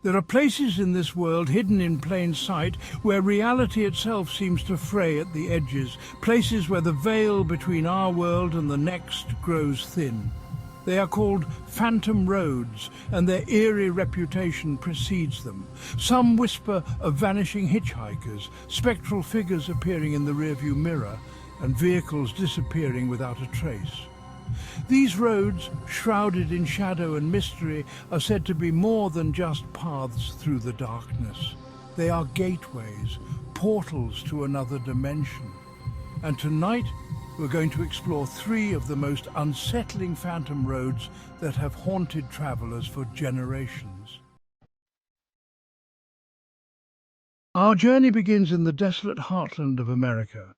There are places in this world hidden in plain sight where reality itself seems to fray at the edges, places where the veil between our world and the next grows thin. They are called phantom roads, and their eerie reputation precedes them. Some whisper of vanishing hitchhikers, spectral figures appearing in the rearview mirror, and vehicles disappearing without a trace. These roads, shrouded in shadow and mystery, are said to be more than just paths through the darkness. They are gateways, portals to another dimension. And tonight, we're going to explore three of the most unsettling phantom roads that have haunted travelers for generations. Our journey begins in the desolate heartland of America,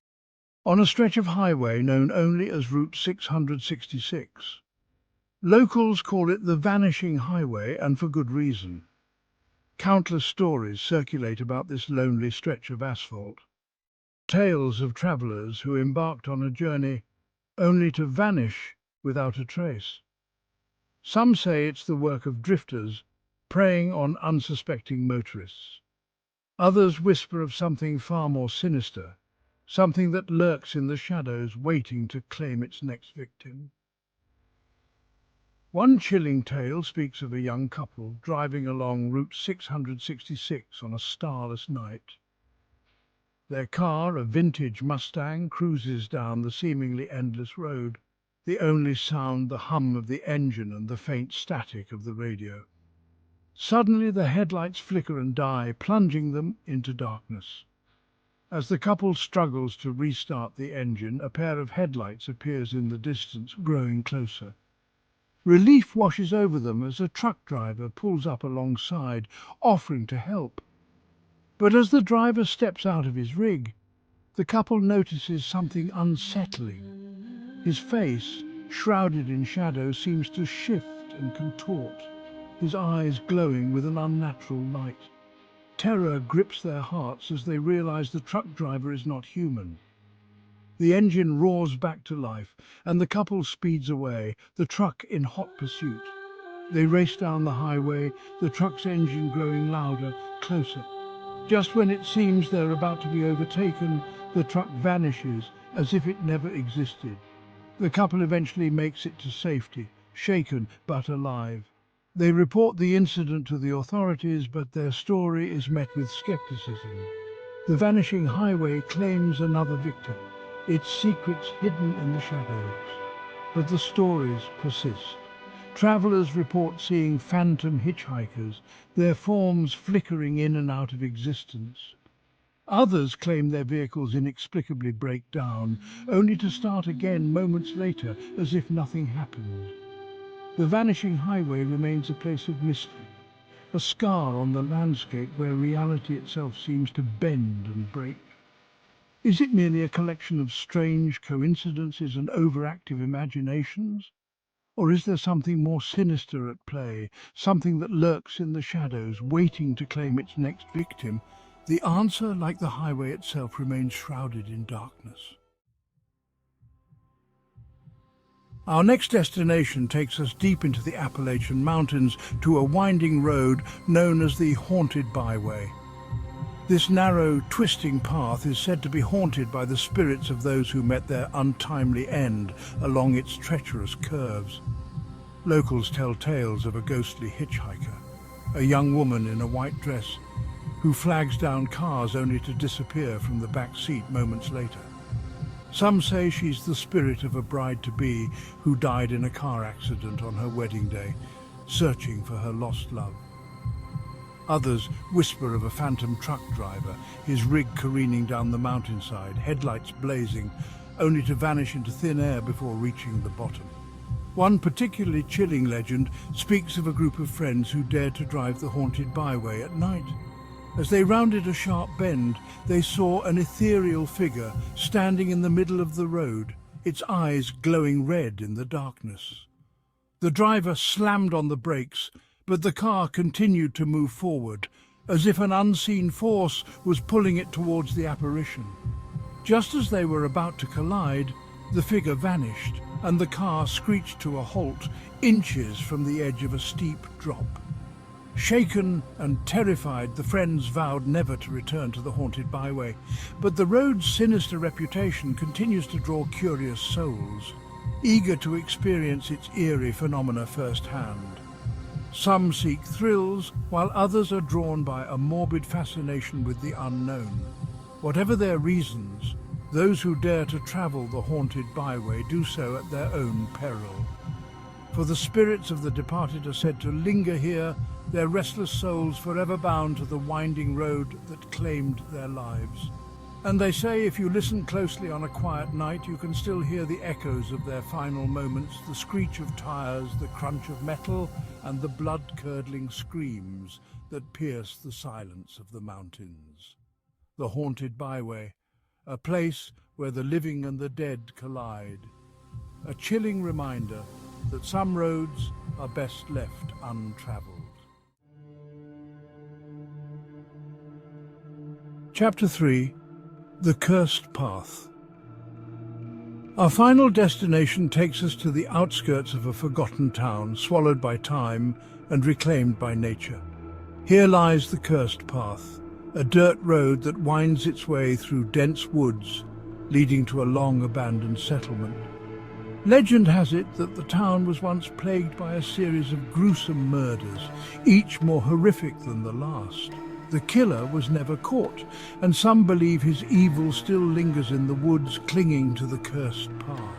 on a stretch of highway known only as Route 666. Locals call it the Vanishing Highway, and for good reason. Countless stories circulate about this lonely stretch of asphalt. Tales of travelers who embarked on a journey only to vanish without a trace. Some say it's the work of drifters preying on unsuspecting motorists. Others whisper of something far more sinister, something that lurks in the shadows waiting to claim its next victim. One chilling tale speaks of a young couple driving along Route 666 on a starless night. Their car, a vintage Mustang, cruises down the seemingly endless road, the only sound the hum of the engine and the faint static of the radio. Suddenly the headlights flicker and die, plunging them into darkness. As the couple struggles to restart the engine, a pair of headlights appears in the distance, growing closer. Relief washes over them as a truck driver pulls up alongside, offering to help. But as the driver steps out of his rig, the couple notices something unsettling. His face, shrouded in shadow, seems to shift and contort, his eyes glowing with an unnatural light. Terror grips their hearts as they realize the truck driver is not human. The engine roars back to life, and the couple speeds away, the truck in hot pursuit. They race down the highway, the truck's engine growing louder, closer. Just when it seems they're about to be overtaken, the truck vanishes as if it never existed. The couple eventually makes it to safety, shaken but alive. They report the incident to the authorities, but their story is met with skepticism. The Vanishing Highway claims another victim, its secrets hidden in the shadows. But the stories persist. Travelers report seeing phantom hitchhikers, their forms flickering in and out of existence. Others claim their vehicles inexplicably break down, only to start again moments later as if nothing happened. The Vanishing Highway remains a place of mystery, a scar on the landscape where reality itself seems to bend and break. Is it merely a collection of strange coincidences and overactive imaginations? Or is there something more sinister at play, something that lurks in the shadows, waiting to claim its next victim? The answer, like the highway itself, remains shrouded in darkness. Our next destination takes us deep into the Appalachian Mountains to a winding road known as the Haunted Byway. This narrow, twisting path is said to be haunted by the spirits of those who met their untimely end along its treacherous curves. Locals tell tales of a ghostly hitchhiker, a young woman in a white dress who flags down cars only to disappear from the back seat moments later. Some say she's the spirit of a bride-to-be who died in a car accident on her wedding day, searching for her lost love. Others whisper of a phantom truck driver, his rig careening down the mountainside, headlights blazing, only to vanish into thin air before reaching the bottom. One particularly chilling legend speaks of a group of friends who dared to drive the haunted byway at night. As they rounded a sharp bend, they saw an ethereal figure standing in the middle of the road, its eyes glowing red in the darkness. The driver slammed on the brakes, but the car continued to move forward, as if an unseen force was pulling it towards the apparition. Just as they were about to collide, the figure vanished, and the car screeched to a halt, inches from the edge of a steep drop. Shaken and terrified, the friends vowed never to return to the haunted byway. But the road's sinister reputation continues to draw curious souls, eager to experience its eerie phenomena firsthand. Some seek thrills, while others are drawn by a morbid fascination with the unknown. Whatever their reasons, those who dare to travel the haunted byway do so at their own peril. For the spirits of the departed are said to linger here, their restless souls forever bound to the winding road that claimed their lives. And they say if you listen closely on a quiet night, you can still hear the echoes of their final moments, the screech of tires, the crunch of metal, and the blood-curdling screams that pierce the silence of the mountains. The haunted byway, a place where the living and the dead collide. A chilling reminder that some roads are best left untraveled. Chapter 3. The Cursed Path. Our final destination takes us to the outskirts of a forgotten town, swallowed by time and reclaimed by nature. Here lies the Cursed Path, a dirt road that winds its way through dense woods, leading to a long abandoned settlement. Legend has it that the town was once plagued by a series of gruesome murders, each more horrific than the last. The killer was never caught, and some believe his evil still lingers in the woods, clinging to the cursed path.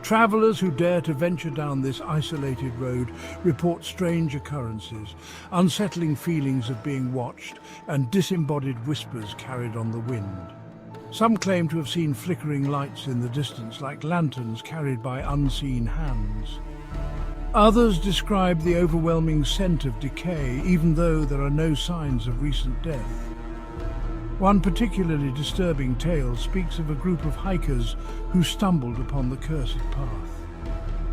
Travellers who dare to venture down this isolated road report strange occurrences, unsettling feelings of being watched, and disembodied whispers carried on the wind. Some claim to have seen flickering lights in the distance, like lanterns carried by unseen hands. Others describe the overwhelming scent of decay, even though there are no signs of recent death. One particularly disturbing tale speaks of a group of hikers who stumbled upon the cursed path,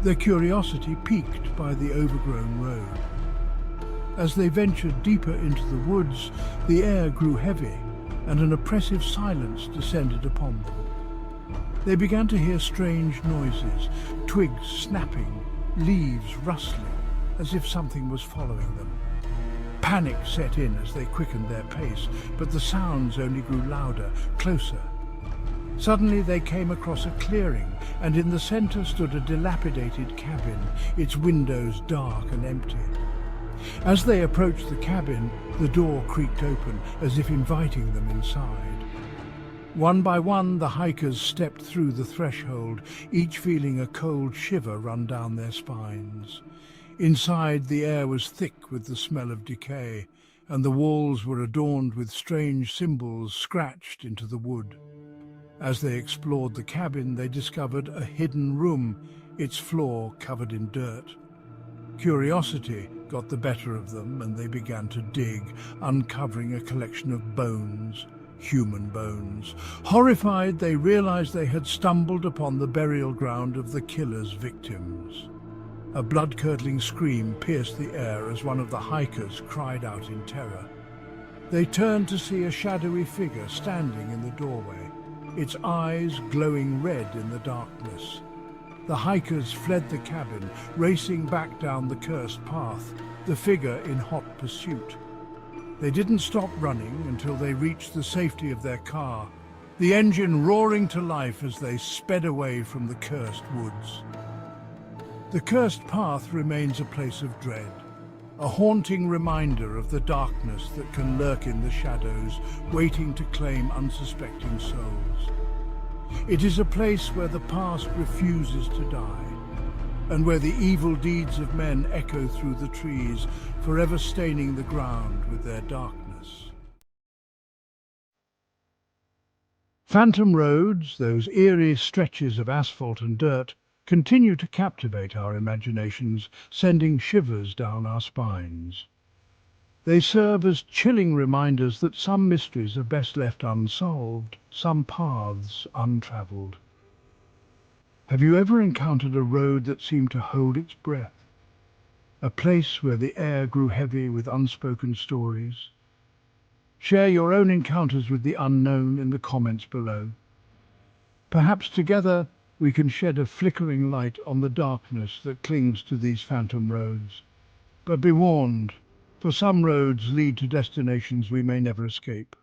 their curiosity piqued by the overgrown road. As they ventured deeper into the woods, the air grew heavy, and an oppressive silence descended upon them. They began to hear strange noises, twigs snapping, leaves rustling, as if something was following them. Panic set in as they quickened their pace, but the sounds only grew louder, closer. Suddenly they came across a clearing, and in the centre stood a dilapidated cabin, its windows dark and empty. As they approached the cabin, the door creaked open, as if inviting them inside. One by one, the hikers stepped through the threshold, each feeling a cold shiver run down their spines. Inside, the air was thick with the smell of decay, and the walls were adorned with strange symbols scratched into the wood. As they explored the cabin, they discovered a hidden room, its floor covered in dirt. Curiosity got the better of them, and they began to dig, uncovering a collection of bones. Human bones. Horrified, they realized they had stumbled upon the burial ground of the killer's victims. A blood-curdling scream pierced the air as one of the hikers cried out in terror. They turned to see a shadowy figure standing in the doorway, its eyes glowing red in the darkness. The hikers fled the cabin, racing back down the cursed path, the figure in hot pursuit. They didn't stop running until they reached the safety of their car, the engine roaring to life as they sped away from the cursed woods. The cursed path remains a place of dread, a haunting reminder of the darkness that can lurk in the shadows, waiting to claim unsuspecting souls. It is a place where the past refuses to die, and where the evil deeds of men echo through the trees, forever staining the ground with their darkness. Phantom roads, those eerie stretches of asphalt and dirt, continue to captivate our imaginations, sending shivers down our spines. They serve as chilling reminders that some mysteries are best left unsolved, some paths untraveled. Have you ever encountered a road that seemed to hold its breath? A place where the air grew heavy with unspoken stories? Share your own encounters with the unknown in the comments below. Perhaps together we can shed a flickering light on the darkness that clings to these phantom roads. But be warned, For some roads lead to destinations we may never escape.